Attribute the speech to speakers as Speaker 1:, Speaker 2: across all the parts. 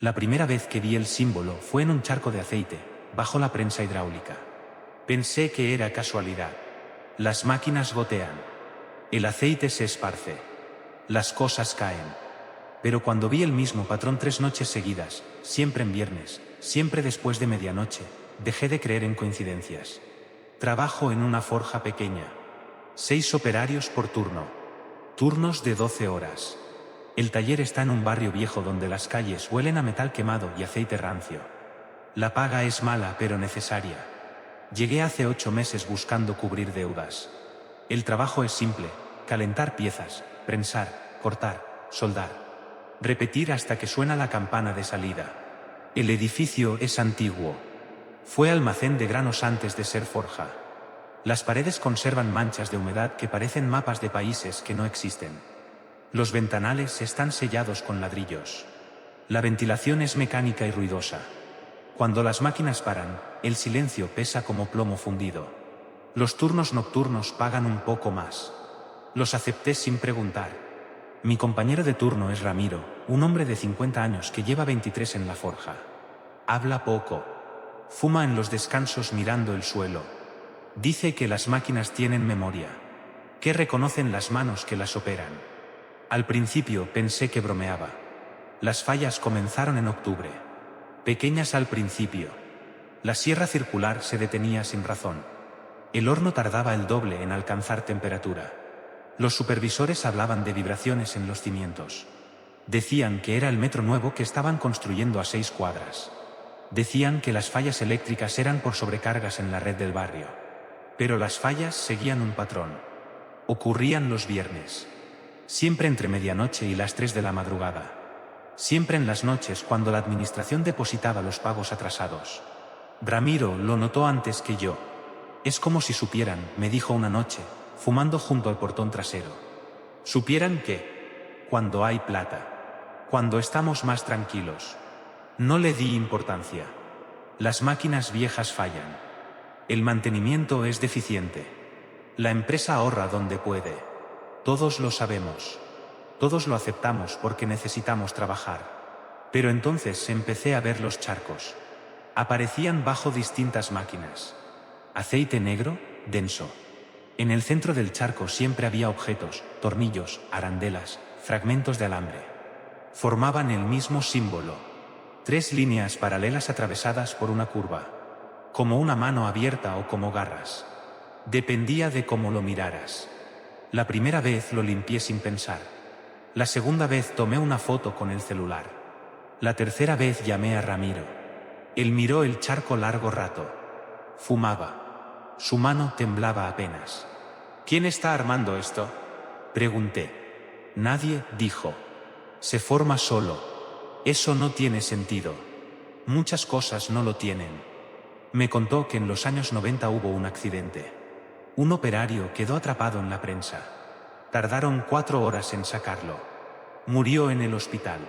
Speaker 1: La primera vez que vi el símbolo fue en un charco de aceite, bajo la prensa hidráulica. Pensé que era casualidad. Las máquinas gotean. El aceite se esparce. Las cosas caen. Pero cuando vi el mismo patrón 3 noches seguidas, siempre en viernes, siempre después de medianoche, dejé de creer en coincidencias. Trabajo en una forja pequeña. 6 operarios por turno. Turnos de 12 horas. El taller está en un barrio viejo donde las calles huelen a metal quemado y aceite rancio. La paga es mala pero necesaria. Llegué hace 8 meses buscando cubrir deudas. El trabajo es simple: calentar piezas, prensar, cortar, soldar. Repetir hasta que suena la campana de salida. El edificio es antiguo. Fue almacén de granos antes de ser forja. Las paredes conservan manchas de humedad que parecen mapas de países que no existen. Los ventanales están sellados con ladrillos. La ventilación es mecánica y ruidosa. Cuando las máquinas paran, el silencio pesa como plomo fundido. Los turnos nocturnos pagan un poco más. Los acepté sin preguntar. Mi compañero de turno es Ramiro, un hombre de 50 años que lleva 23 en la forja. Habla poco. Fuma en los descansos mirando el suelo. Dice que las máquinas tienen memoria, que reconocen las manos que las operan. Al principio pensé que bromeaba. Las fallas comenzaron en octubre. Pequeñas al principio. La sierra circular se detenía sin razón. El horno tardaba el doble en alcanzar temperatura. Los supervisores hablaban de vibraciones en los cimientos. Decían que era el metro nuevo que estaban construyendo a 6 cuadras. Decían que las fallas eléctricas eran por sobrecargas en la red del barrio. Pero las fallas seguían un patrón. Ocurrían los viernes. Siempre entre medianoche y las 3 de la madrugada. Siempre en las noches cuando la administración depositaba los pagos atrasados. Ramiro lo notó antes que yo. Es como si supieran, me dijo una noche, fumando junto al portón trasero. Supieran que, cuando hay plata, cuando estamos más tranquilos. No le di importancia. Las máquinas viejas fallan. El mantenimiento es deficiente. La empresa ahorra donde puede. Todos lo sabemos. Todos lo aceptamos porque necesitamos trabajar. Pero entonces empecé a ver los charcos. Aparecían bajo distintas máquinas. Aceite negro, denso. En el centro del charco siempre había objetos, tornillos, arandelas, fragmentos de alambre. Formaban el mismo símbolo. 3 líneas paralelas atravesadas por una curva. Como una mano abierta o como garras. Dependía de cómo lo miraras. La primera vez lo limpié sin pensar. La segunda vez tomé una foto con el celular. La tercera vez llamé a Ramiro. Él miró el charco largo rato. Fumaba. Su mano temblaba apenas. ¿Quién está armando esto?, pregunté. Nadie, dijo. Se forma solo. Eso no tiene sentido. Muchas cosas no lo tienen. Me contó que en los años 90 hubo un accidente. Un operario quedó atrapado en la prensa. Tardaron 4 horas en sacarlo. Murió en el hospital.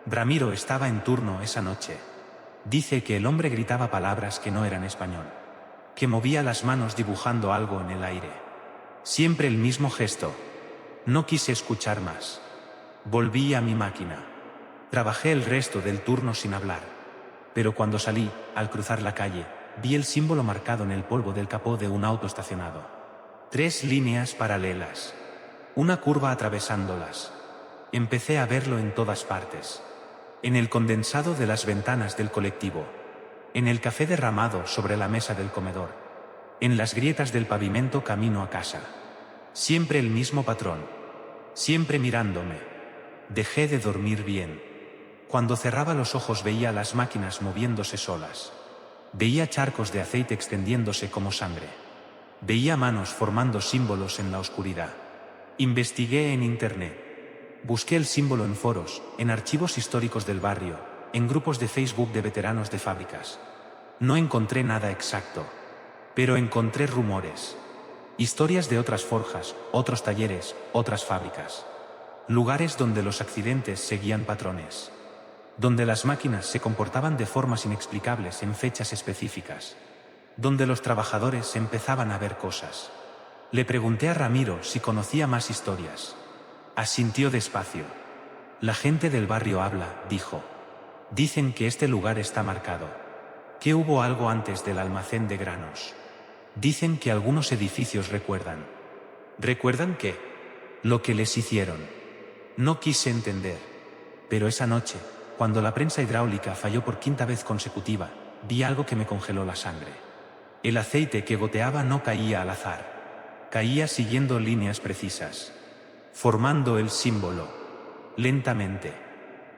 Speaker 1: Ramiro estaba en turno esa noche. Dice que el hombre gritaba palabras que no eran español. Que movía las manos dibujando algo en el aire. Siempre el mismo gesto. No quise escuchar más. Volví a mi máquina. Trabajé el resto del turno sin hablar. Pero cuando salí, al cruzar la calle, vi el símbolo marcado en el polvo del capó de un auto estacionado. 3 líneas paralelas. Una curva atravesándolas. Empecé a verlo en todas partes. En el condensado de las ventanas del colectivo. En el café derramado sobre la mesa del comedor. En las grietas del pavimento camino a casa. Siempre el mismo patrón. Siempre mirándome. Dejé de dormir bien. Cuando cerraba los ojos veía las máquinas moviéndose solas. Veía charcos de aceite extendiéndose como sangre. Veía manos formando símbolos en la oscuridad. Investigué en internet. Busqué el símbolo en foros, en archivos históricos del barrio, en grupos de Facebook de veteranos de fábricas. No encontré nada exacto. Pero encontré rumores. Historias de otras forjas, otros talleres, otras fábricas. Lugares donde los accidentes seguían patrones. Donde las máquinas se comportaban de formas inexplicables en fechas específicas. Donde los trabajadores empezaban a ver cosas. Le pregunté a Ramiro si conocía más historias. Asintió despacio. La gente del barrio habla, dijo. Dicen que este lugar está marcado, que hubo algo antes del almacén de granos. Dicen que algunos edificios recuerdan. ¿Recuerdan qué? Lo que les hicieron. No quise entender. Pero esa noche, cuando la prensa hidráulica falló por quinta vez consecutiva, vi algo que me congeló la sangre. El aceite que goteaba no caía al azar. Caía siguiendo líneas precisas, formando el símbolo, lentamente,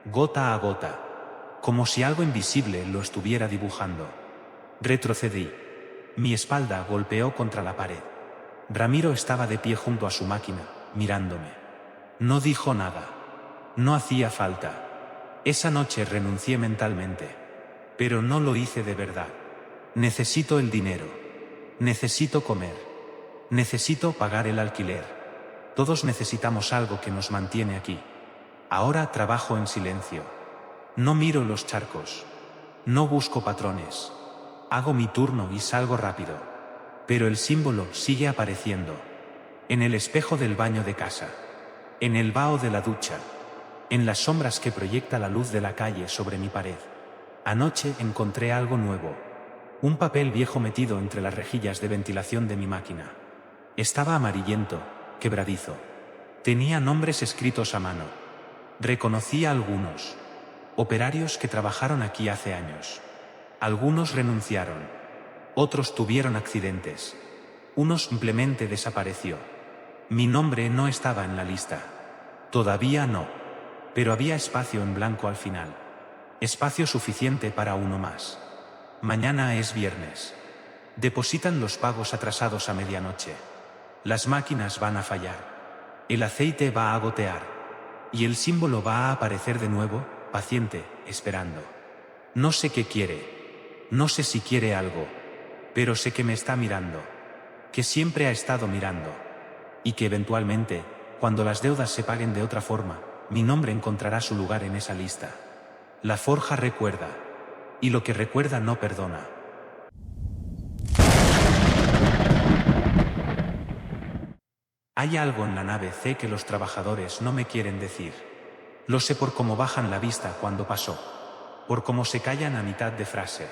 Speaker 1: gota a gota, como si algo invisible lo estuviera dibujando. Retrocedí. Mi espalda golpeó contra la pared. Ramiro estaba de pie junto a su máquina, mirándome. No dijo nada. No hacía falta. Esa noche renuncié mentalmente. Pero no lo hice de verdad. Necesito el dinero. Necesito comer. Necesito pagar el alquiler. Todos necesitamos algo que nos mantiene aquí. Ahora trabajo en silencio. No miro los charcos. No busco patrones. Hago mi turno y salgo rápido. Pero el símbolo sigue apareciendo. En el espejo del baño de casa. En el vaho de la ducha. En las sombras que proyecta la luz de la calle sobre mi pared. Anoche encontré algo nuevo. Un papel viejo metido entre las rejillas de ventilación de mi máquina. Estaba amarillento, quebradizo. Tenía nombres escritos a mano. Reconocí a algunos. Operarios que trabajaron aquí hace años. Algunos renunciaron. Otros tuvieron accidentes. Uno simplemente desapareció. Mi nombre no estaba en la lista. Todavía no. Pero había espacio en blanco al final. Espacio suficiente para uno más. Mañana es viernes. Depositan los pagos atrasados a medianoche. Las máquinas van a fallar. El aceite va a gotear. Y el símbolo va a aparecer de nuevo, paciente, esperando. No sé qué quiere. No sé si quiere algo. Pero sé que me está mirando. Que siempre ha estado mirando. Y que eventualmente, cuando las deudas se paguen de otra forma, mi nombre encontrará su lugar en esa lista. La forja recuerda. Y lo que recuerda no perdona. Hay algo en la nave C que los trabajadores no me quieren decir. Lo sé por cómo bajan la vista cuando pasó. Por cómo se callan a mitad de frase.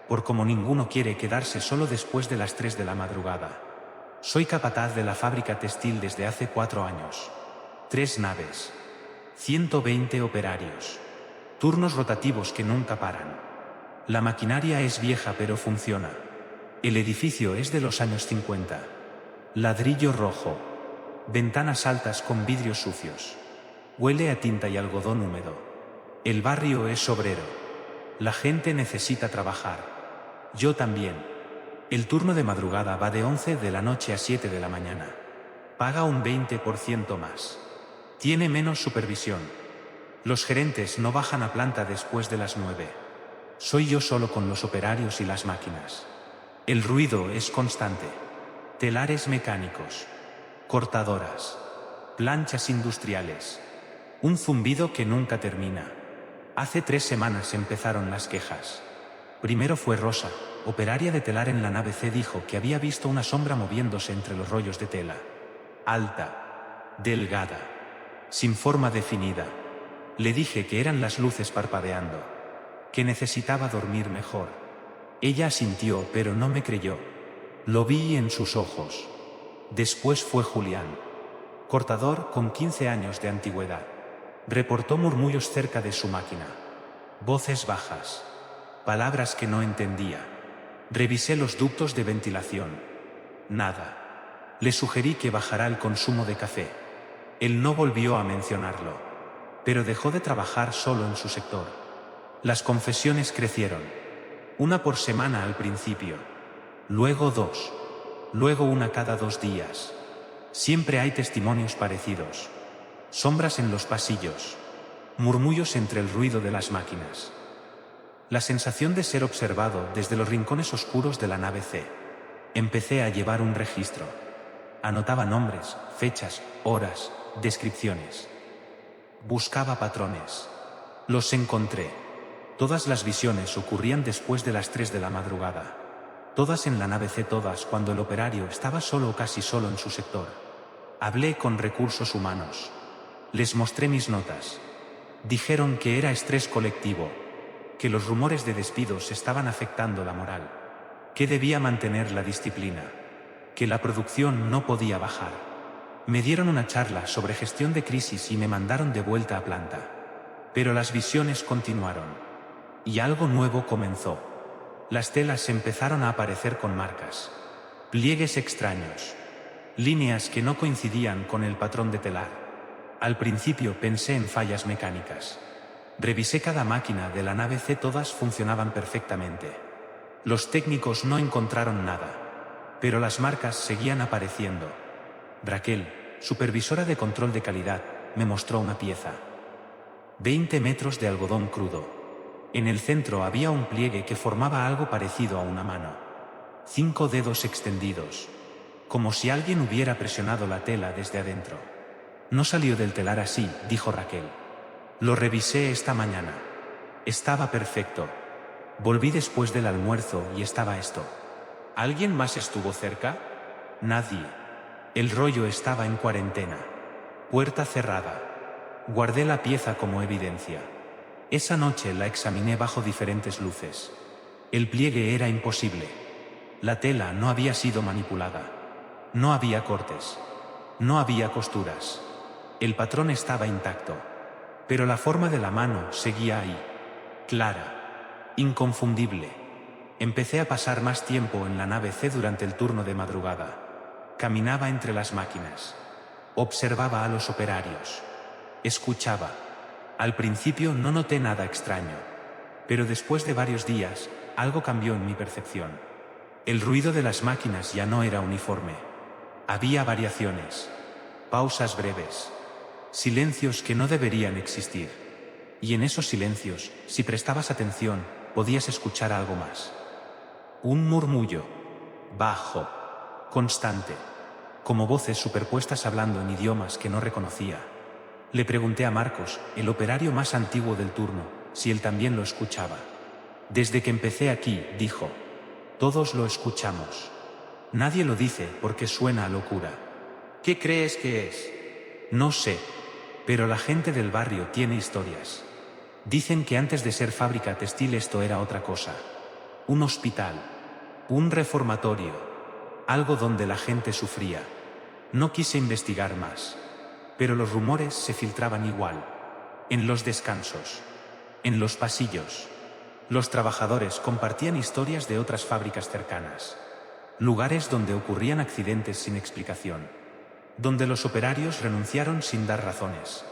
Speaker 1: Por cómo ninguno quiere quedarse solo después de las 3 de la madrugada. Soy capataz de la fábrica textil desde hace 4 años. 3 naves. 120 operarios. Turnos rotativos que nunca paran. La maquinaria es vieja pero funciona. El edificio es de los años 50. Ladrillo rojo. Ventanas altas con vidrios sucios. Huele a tinta y algodón húmedo. El barrio es obrero. La gente necesita trabajar. Yo también. El turno de madrugada va de 11 de la noche a 7 de la mañana. Paga un 20% más. Tiene menos supervisión. Los gerentes no bajan a planta después de las 9. Soy yo solo con los operarios y las máquinas. El ruido es constante. Telares mecánicos. Cortadoras. Planchas industriales. Un zumbido que nunca termina. Hace 3 semanas empezaron las quejas. Primero fue Rosa, operaria de telar en la nave C, dijo que había visto una sombra moviéndose entre los rollos de tela. Alta. Delgada. Sin forma definida. Le dije que eran las luces parpadeando. Que necesitaba dormir mejor. Ella asintió pero no me creyó. Lo vi en sus ojos. Después fue Julián. Cortador con 15 años de antigüedad. Reportó murmullos cerca de su máquina. Voces bajas. Palabras que no entendía. Revisé los ductos de ventilación. Nada. Le sugerí que bajara el consumo de café. Él no volvió a mencionarlo. Pero dejó de trabajar solo en su sector. Las confesiones crecieron. 1 por semana al principio. Luego 2. Luego 1 cada 2 días. Siempre hay testimonios parecidos. Sombras en los pasillos. Murmullos entre el ruido de las máquinas. La sensación de ser observado desde los rincones oscuros de la nave C. Empecé a llevar un registro. Anotaba nombres, fechas, horas, descripciones. Buscaba patrones. Los encontré. Todas las visiones ocurrían después de las 3 de la madrugada. Todas en la nave C, todas cuando el operario estaba solo o casi solo en su sector. Hablé con recursos humanos. Les mostré mis notas. Dijeron que era estrés colectivo, que los rumores de despidos estaban afectando la moral, que debía mantener la disciplina, que la producción no podía bajar. Me dieron una charla sobre gestión de crisis y me mandaron de vuelta a planta. Pero las visiones continuaron. Y algo nuevo comenzó. Las telas empezaron a aparecer con marcas, pliegues extraños, líneas que no coincidían con el patrón de telar. Al principio pensé en fallas mecánicas. Revisé cada máquina de la nave C, todas funcionaban perfectamente. Los técnicos no encontraron nada, pero las marcas seguían apareciendo. Raquel, supervisora de control de calidad, me mostró una pieza. 20 metros de algodón crudo. En el centro había un pliegue que formaba algo parecido a una mano. 5 dedos extendidos, como si alguien hubiera presionado la tela desde adentro. No salió del telar así, dijo Raquel. Lo revisé esta mañana. Estaba perfecto. Volví después del almuerzo y estaba esto. ¿Alguien más estuvo cerca? Nadie. El rollo estaba en cuarentena. Puerta cerrada. Guardé la pieza como evidencia. Esa noche la examiné bajo diferentes luces. El pliegue era imposible. La tela no había sido manipulada. No había cortes. No había costuras. El patrón estaba intacto. Pero la forma de la mano seguía ahí. Clara. Inconfundible. Empecé a pasar más tiempo en la nave C durante el turno de madrugada. Caminaba entre las máquinas. Observaba a los operarios. Escuchaba. Al principio no noté nada extraño. Pero después de varios días, algo cambió en mi percepción. El ruido de las máquinas ya no era uniforme. Había variaciones. Pausas breves. Silencios que no deberían existir. Y en esos silencios, si prestabas atención, podías escuchar algo más. Un murmullo. Bajo. Constante. Como voces superpuestas hablando en idiomas que no reconocía. Le pregunté a Marcos, el operario más antiguo del turno, si él también lo escuchaba. Desde que empecé aquí, dijo. Todos lo escuchamos. Nadie lo dice porque suena a locura. ¿Qué crees que es? No sé. Pero la gente del barrio tiene historias. Dicen que antes de ser fábrica textil esto era otra cosa. Un hospital. Un reformatorio. Algo donde la gente sufría. No quise investigar más. Pero los rumores se filtraban igual. En los descansos. En los pasillos. Los trabajadores compartían historias de otras fábricas cercanas. Lugares donde ocurrían accidentes sin explicación. Donde los operarios renunciaron sin dar razones.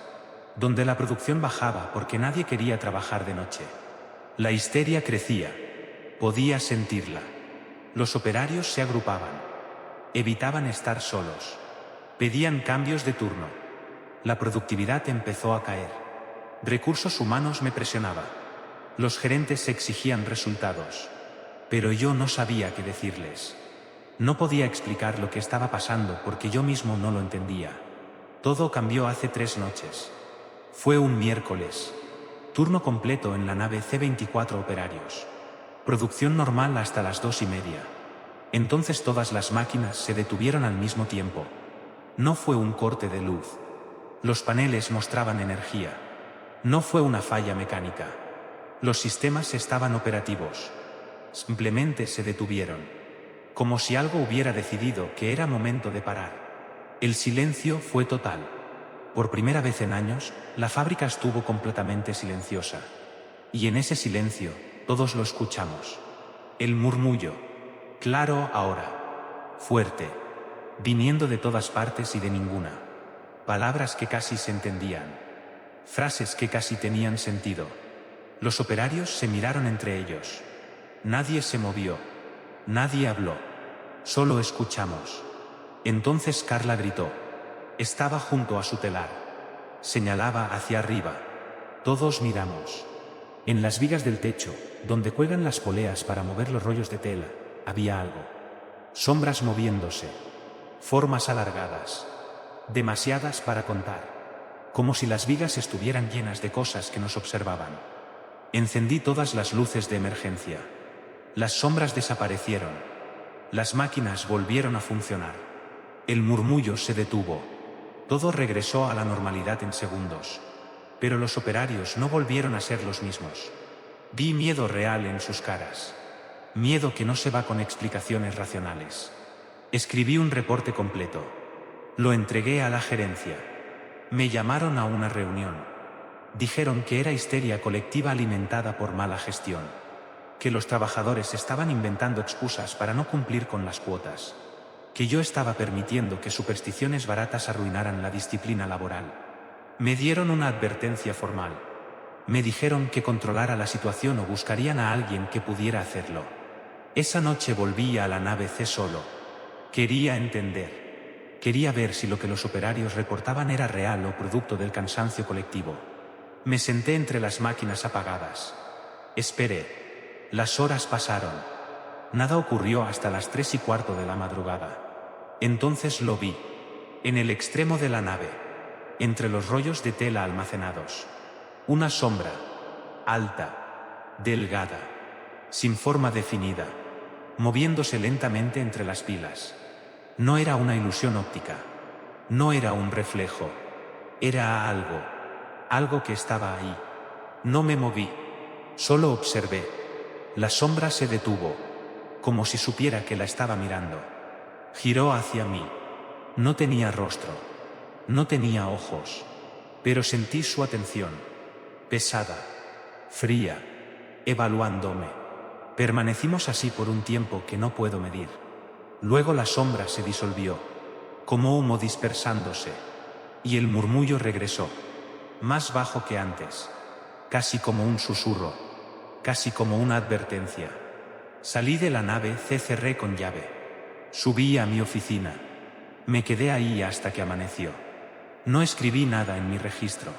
Speaker 1: Donde la producción bajaba porque nadie quería trabajar de noche. La histeria crecía. Podía sentirla. Los operarios se agrupaban. Evitaban estar solos. Pedían cambios de turno. La productividad empezó a caer. Recursos humanos me presionaba. Los gerentes exigían resultados. Pero yo no sabía qué decirles. No podía explicar lo que estaba pasando porque yo mismo no lo entendía. Todo cambió hace 3 noches. Fue un miércoles. Turno completo en la nave C, 24 operarios. Producción normal hasta las 2:30. Entonces todas las máquinas se detuvieron al mismo tiempo. No fue un corte de luz. Los paneles mostraban energía. No fue una falla mecánica. Los sistemas estaban operativos. Simplemente se detuvieron. Como si algo hubiera decidido que era momento de parar. El silencio fue total. Por primera vez en años, la fábrica estuvo completamente silenciosa. Y en ese silencio, todos lo escuchamos. El murmullo. Claro ahora. Fuerte. Viniendo de todas partes y de ninguna. Palabras que casi se entendían. Frases que casi tenían sentido. Los operarios se miraron entre ellos. Nadie se movió. Nadie habló. Solo escuchamos. Entonces Carla gritó. Estaba junto a su telar. Señalaba hacia arriba. Todos miramos. En las vigas del techo, donde cuelgan las poleas para mover los rollos de tela, había algo. Sombras moviéndose. Formas alargadas. Demasiadas para contar. Como si las vigas estuvieran llenas de cosas que nos observaban. Encendí todas las luces de emergencia. Las sombras desaparecieron. Las máquinas volvieron a funcionar. El murmullo se detuvo. Todo regresó a la normalidad en segundos. Pero los operarios no volvieron a ser los mismos. Vi miedo real en sus caras. Miedo que no se va con explicaciones racionales. Escribí un reporte completo. Lo entregué a la gerencia. Me llamaron a una reunión. Dijeron que era histeria colectiva alimentada por mala gestión. Que los trabajadores estaban inventando excusas para no cumplir con las cuotas. Que yo estaba permitiendo que supersticiones baratas arruinaran la disciplina laboral. Me dieron una advertencia formal. Me dijeron que controlara la situación o buscarían a alguien que pudiera hacerlo. Esa noche volví a la nave C solo. Quería entender. Quería ver si lo que los operarios reportaban era real o producto del cansancio colectivo. Me senté entre las máquinas apagadas. Esperé. Las horas pasaron. Nada ocurrió hasta las 3:15 de la madrugada. Entonces lo vi. En el extremo de la nave. Entre los rollos de tela almacenados. Una sombra. Alta. Delgada. Sin forma definida. Moviéndose lentamente entre las pilas. No era una ilusión óptica. No era un reflejo. Era algo. Algo que estaba ahí. No me moví. Solo observé. La sombra se detuvo. Como si supiera que la estaba mirando. Giró hacia mí. No tenía rostro. No tenía ojos. Pero sentí su atención. Pesada. Fría. Evaluándome. Permanecimos así por un tiempo que no puedo medir. Luego la sombra se disolvió. Como humo dispersándose. Y el murmullo regresó. Más bajo que antes. Casi como un susurro. Casi como una advertencia. Salí de la nave C, cerré con llave. Subí a mi oficina. Me quedé ahí hasta que amaneció. No escribí nada en mi registro.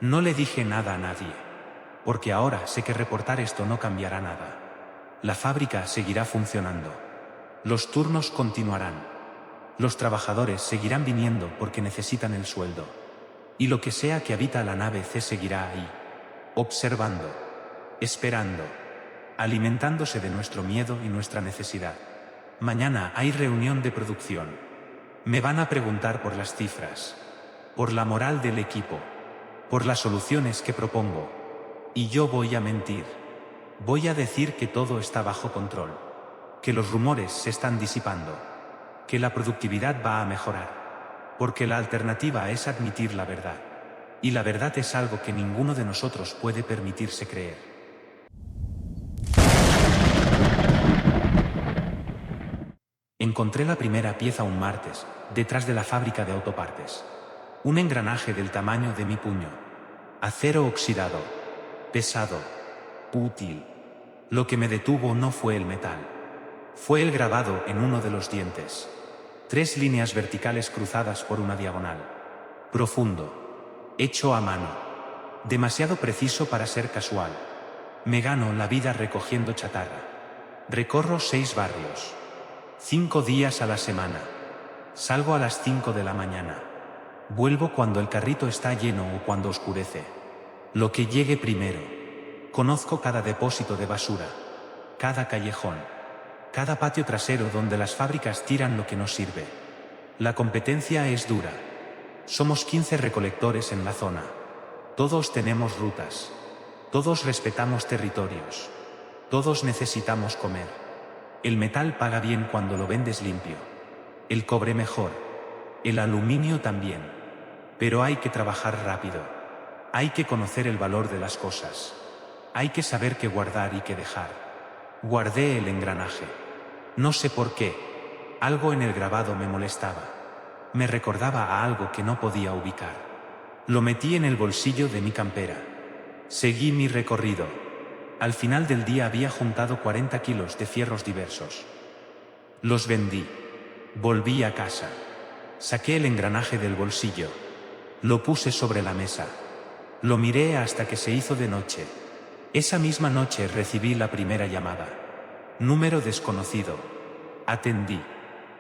Speaker 1: No le dije nada a nadie. Porque ahora sé que reportar esto no cambiará nada. La fábrica seguirá funcionando. Los turnos continuarán. Los trabajadores seguirán viniendo porque necesitan el sueldo. Y lo que sea que habita la nave C seguirá ahí. Observando. Esperando. Alimentándose de nuestro miedo y nuestra necesidad. Mañana hay reunión de producción. Me van a preguntar por las cifras. Por la moral del equipo. Por las soluciones que propongo. Y yo voy a mentir. Voy a decir que todo está bajo control. Que los rumores se están disipando. Que la productividad va a mejorar. Porque la alternativa es admitir la verdad. Y la verdad es algo que ninguno de nosotros puede permitirse creer. Encontré la primera pieza un martes, detrás de la fábrica de autopartes. Un engranaje del tamaño de mi puño. Acero oxidado. Pesado. Útil. Lo que me detuvo no fue el metal. Fue el grabado en uno de los dientes. 3 líneas verticales cruzadas por una diagonal. Profundo. Hecho a mano. Demasiado preciso para ser casual. Me gano la vida recogiendo chatarra. Recorro 6 barrios. 5 días a la semana. Salgo a las 5 de la mañana. Vuelvo cuando el carrito está lleno o cuando oscurece. Lo que llegue primero. Conozco cada depósito de basura. Cada callejón. Cada patio trasero donde las fábricas tiran lo que no sirve. La competencia es dura. Somos 15 recolectores en la zona. Todos tenemos rutas. Todos respetamos territorios. Todos necesitamos comer. El metal paga bien cuando lo vendes limpio. El cobre mejor. El aluminio también. Pero hay que trabajar rápido. Hay que conocer el valor de las cosas. Hay que saber qué guardar y qué dejar. Guardé el engranaje. No sé por qué. Algo en el grabado me molestaba. Me recordaba a algo que no podía ubicar. Lo metí en el bolsillo de mi campera. Seguí mi recorrido. Al final del día había juntado 40 kilos de fierros diversos. Los vendí. Volví a casa. Saqué el engranaje del bolsillo. Lo puse sobre la mesa. Lo miré hasta que se hizo de noche. Esa misma noche recibí la primera llamada. Número desconocido. Atendí.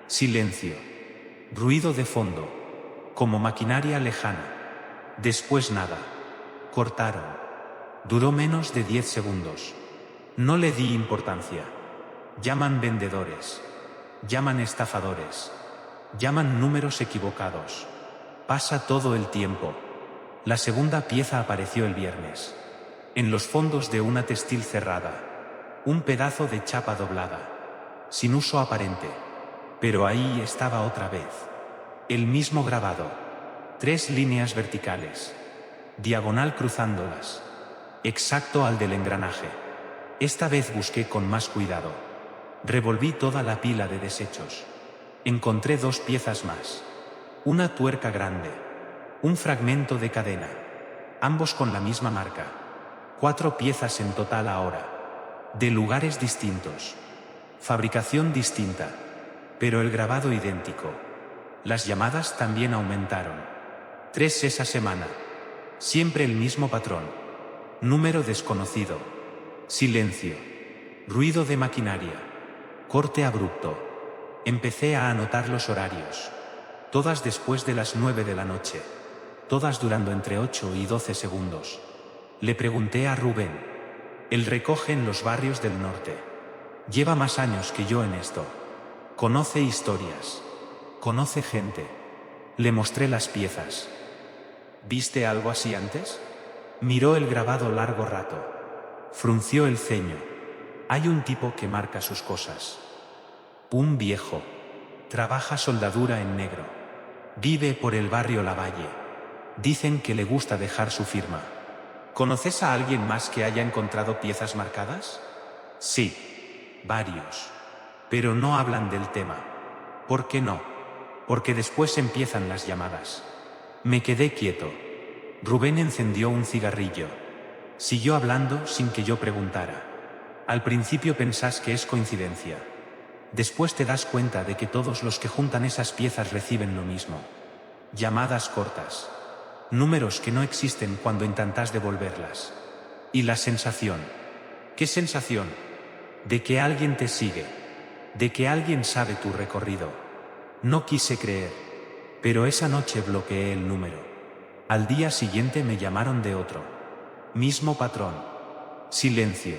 Speaker 1: Silencio. Ruido de fondo. Como maquinaria lejana. Después nada. Cortaron. Duró menos de 10 segundos. No le di importancia. Llaman vendedores. Llaman estafadores. Llaman números equivocados. Pasa todo el tiempo. La segunda pieza apareció el viernes. En los fondos de una textil cerrada. Un pedazo de chapa doblada. Sin uso aparente. Pero ahí estaba otra vez. El mismo grabado. 3 líneas verticales. Diagonal cruzándolas. Exacto al del engranaje. Esta vez busqué con más cuidado. Revolví toda la pila de desechos. Encontré 2 piezas más. Una tuerca grande. Un fragmento de cadena. Ambos con la misma marca. 4 piezas en total ahora. De lugares distintos. Fabricación distinta. Pero el grabado idéntico. Las llamadas también aumentaron. 3 esa semana. Siempre el mismo patrón. Número desconocido. Silencio. Ruido de maquinaria. Corte abrupto. Empecé a anotar los horarios. Todas después de las 9 de la noche. Todas durando entre 8 y 12 segundos. Le pregunté a Rubén. Él recoge en los barrios del norte. Lleva más años que yo en esto. Conoce historias. Conoce gente. Le mostré las piezas. ¿Viste algo así antes? Miró el grabado largo rato. Frunció el ceño. Hay un tipo que marca sus cosas. Un viejo. Trabaja soldadura en negro. Vive por el barrio Lavalle. Dicen que le gusta dejar su firma. ¿Conoces a alguien más que haya encontrado piezas marcadas? Sí. Varios. Pero no hablan del tema. ¿Por qué no? Porque después empiezan las llamadas. Me quedé quieto. Rubén encendió un cigarrillo. Siguió hablando sin que yo preguntara. Al principio pensás que es coincidencia. Después te das cuenta de que todos los que juntan esas piezas reciben lo mismo. Llamadas cortas. Números que no existen cuando intentas devolverlas. Y la sensación. ¿Qué sensación? De que alguien te sigue. De que alguien sabe tu recorrido. No quise creer. Pero esa noche bloqueé el número. Al día siguiente me llamaron de otro. Mismo patrón. Silencio.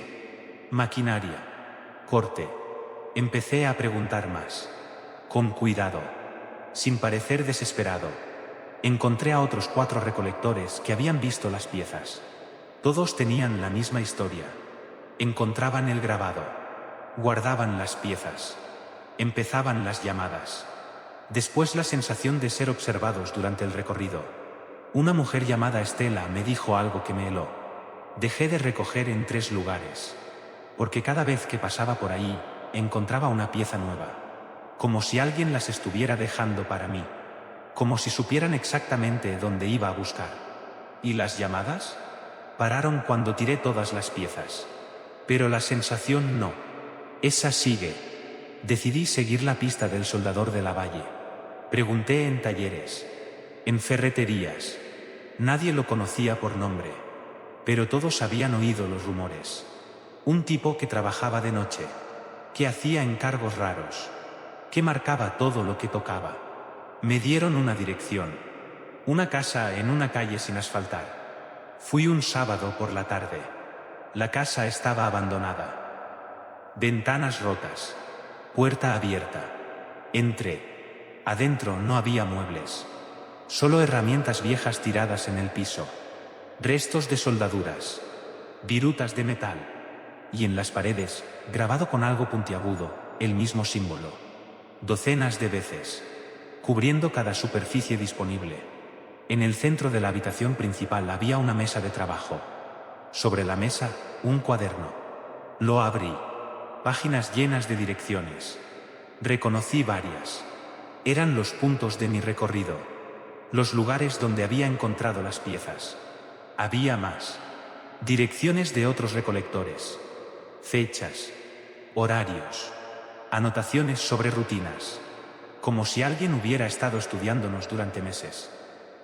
Speaker 1: Maquinaria. Corte. Empecé a preguntar más. Con cuidado. Sin parecer desesperado. Encontré a otros 4 recolectores que habían visto las piezas. Todos tenían la misma historia. Encontraban el grabado. Guardaban las piezas. Empezaban las llamadas. Después la sensación de ser observados durante el recorrido. Una mujer llamada Estela me dijo algo que me heló. Dejé de recoger en 3 lugares. Porque cada vez que pasaba por ahí, encontraba una pieza nueva. Como si alguien las estuviera dejando para mí. Como si supieran exactamente dónde iba a buscar. ¿Y las llamadas? Pararon cuando tiré todas las piezas. Pero la sensación no. Esa sigue. Decidí seguir la pista del soldador de Lavalle. Pregunté en talleres. En ferreterías. Nadie lo conocía por nombre. Pero todos habían oído los rumores. Un tipo que trabajaba de noche. Que hacía encargos raros. Que marcaba todo lo que tocaba. Me dieron una dirección. Una casa en una calle sin asfaltar. Fui un sábado por la tarde. La casa estaba abandonada. Ventanas rotas. Puerta abierta. Entré. Adentro no había muebles. Solo herramientas viejas tiradas en el piso. Restos de soldaduras. Virutas de metal. Y en las paredes, grabado con algo puntiagudo, el mismo símbolo. Docenas de veces. Cubriendo cada superficie disponible. En el centro de la habitación principal había una mesa de trabajo. Sobre la mesa, un cuaderno. Lo abrí. Páginas llenas de direcciones. Reconocí varias. Eran los puntos de mi recorrido. Los lugares donde había encontrado las piezas. Había más. Direcciones de otros recolectores. Fechas. Horarios. Anotaciones sobre rutinas. Como si alguien hubiera estado estudiándonos durante meses.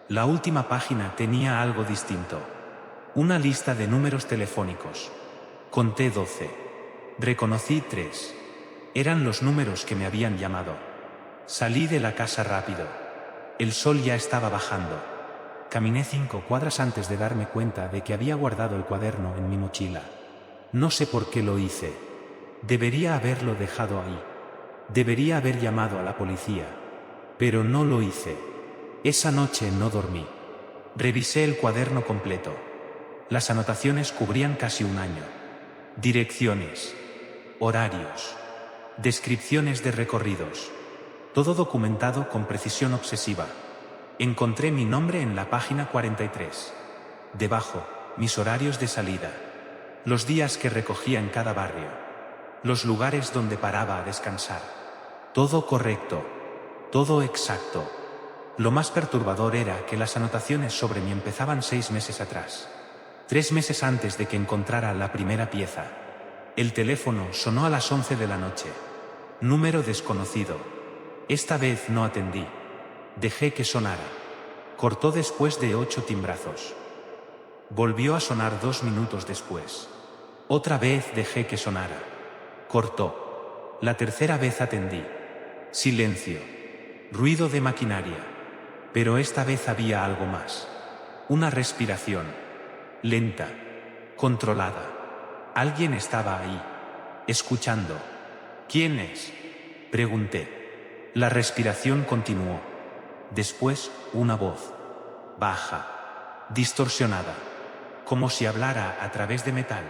Speaker 1: La última página tenía algo distinto. Una lista de números telefónicos. Conté 12. Reconocí 3. Eran los números que me habían llamado. Salí de la casa rápido. El sol ya estaba bajando. Caminé 5 cuadras antes de darme cuenta de que había guardado el cuaderno en mi mochila. No sé por qué lo hice. Debería haberlo dejado ahí. Debería haber llamado a la policía. Pero no lo hice. Esa noche no dormí. Revisé el cuaderno completo. Las anotaciones cubrían casi un año. Direcciones, horarios, descripciones de recorridos. Todo documentado con precisión obsesiva. Encontré mi nombre en la página 43. Debajo, mis horarios de salida. Los días que recogía en cada barrio. Los lugares donde paraba a descansar. Todo correcto. Todo exacto. Lo más perturbador era que las anotaciones sobre mí empezaban 6 meses atrás. 3 meses antes de que encontrara la primera pieza. El teléfono sonó a las 11 de la noche. Número desconocido. Esta vez no atendí. Dejé que sonara. Cortó después de 8 timbrazos. Volvió a sonar 2 minutos después. Otra vez dejé que sonara. Cortó. La tercera vez atendí. Silencio. Ruido de maquinaria. Pero esta vez había algo más. Una respiración. Lenta. Controlada. Alguien estaba ahí. Escuchando. ¿Quién es? Pregunté. La respiración continuó. Después, una voz. Baja. Distorsionada. Como si hablara a través de metal.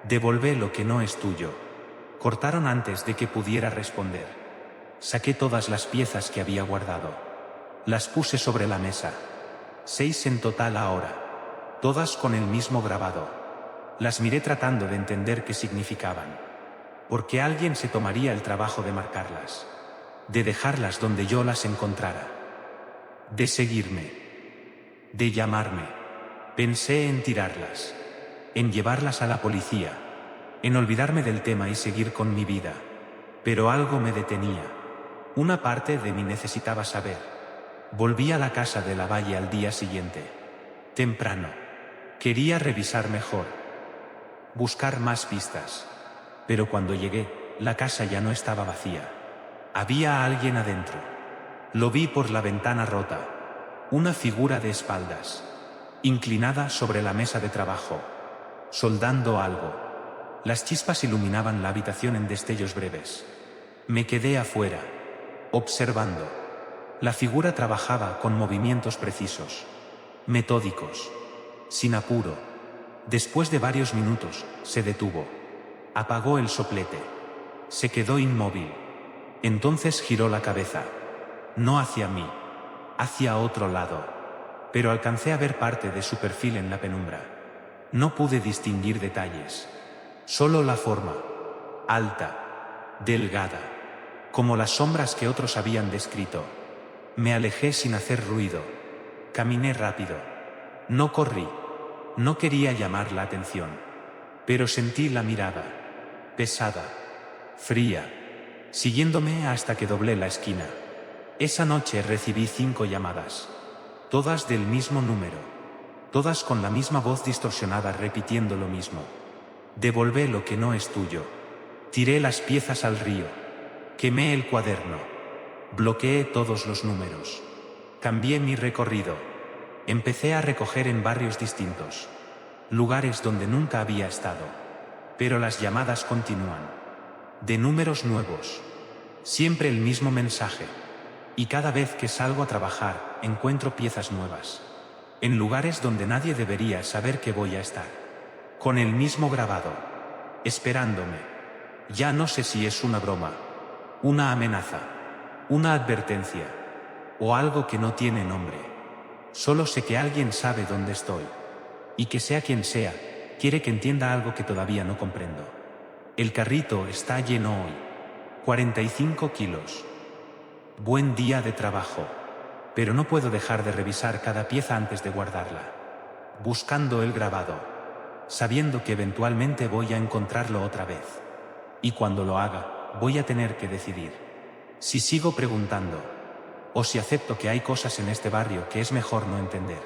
Speaker 1: Devolvé lo que no es tuyo. Cortaron antes de que pudiera responder. Saqué todas las piezas que había guardado. Las puse sobre la mesa. 6 en total ahora. Todas con el mismo grabado. Las miré tratando de entender qué significaban. Porque alguien se tomaría el trabajo de marcarlas. De dejarlas donde yo las encontrara. De seguirme. De llamarme. Pensé en tirarlas. En llevarlas a la policía. En olvidarme del tema y seguir con mi vida. Pero algo me detenía. Una parte de mí necesitaba saber. Volví a la casa de la Valle al día siguiente. Temprano. Quería revisar mejor. Buscar más pistas. Pero cuando llegué, la casa ya no estaba vacía. Había alguien adentro. Lo vi por la ventana rota. Una figura de espaldas. Inclinada sobre la mesa de trabajo. Soldando algo. Las chispas iluminaban la habitación en destellos breves. Me quedé afuera. Observando. La figura trabajaba con movimientos precisos. Metódicos. Sin apuro. Después de varios minutos, se detuvo. Apagó el soplete. Se quedó inmóvil. Entonces giró la cabeza. No hacia mí. Hacia otro lado. Pero alcancé a ver parte de su perfil en la penumbra. No pude distinguir detalles. Solo la forma. Alta. Delgada. Como las sombras que otros habían descrito. Me alejé sin hacer ruido. Caminé rápido. No corrí. No quería llamar la atención. Pero sentí la mirada. Pesada. Fría. Siguiéndome hasta que doblé la esquina. Esa noche recibí 5 llamadas. Todas del mismo número. Todas con la misma voz distorsionada repitiendo lo mismo. Devolvé lo que no es tuyo. Tiré las piezas al río. Quemé el cuaderno. Bloqueé todos los números. Cambié mi recorrido. Empecé a recoger en barrios distintos. Lugares donde nunca había estado. Pero las llamadas continúan. De números nuevos. Siempre el mismo mensaje. Y cada vez que salgo a trabajar, encuentro piezas nuevas. En lugares donde nadie debería saber que voy a estar. Con el mismo grabado. Esperándome. Ya no sé si es una broma. Una amenaza. Una advertencia. O algo que no tiene nombre. Solo sé que alguien sabe dónde estoy. Y que sea quien sea, quiere que entienda algo que todavía no comprendo. El carrito está lleno hoy. 45 kilos. Buen día de trabajo. Pero no puedo dejar de revisar cada pieza antes de guardarla. Buscando el grabado. Sabiendo que eventualmente voy a encontrarlo otra vez. Y cuando lo haga, voy a tener que decidir. Si sigo preguntando. O si acepto que hay cosas en este barrio que es mejor no entender.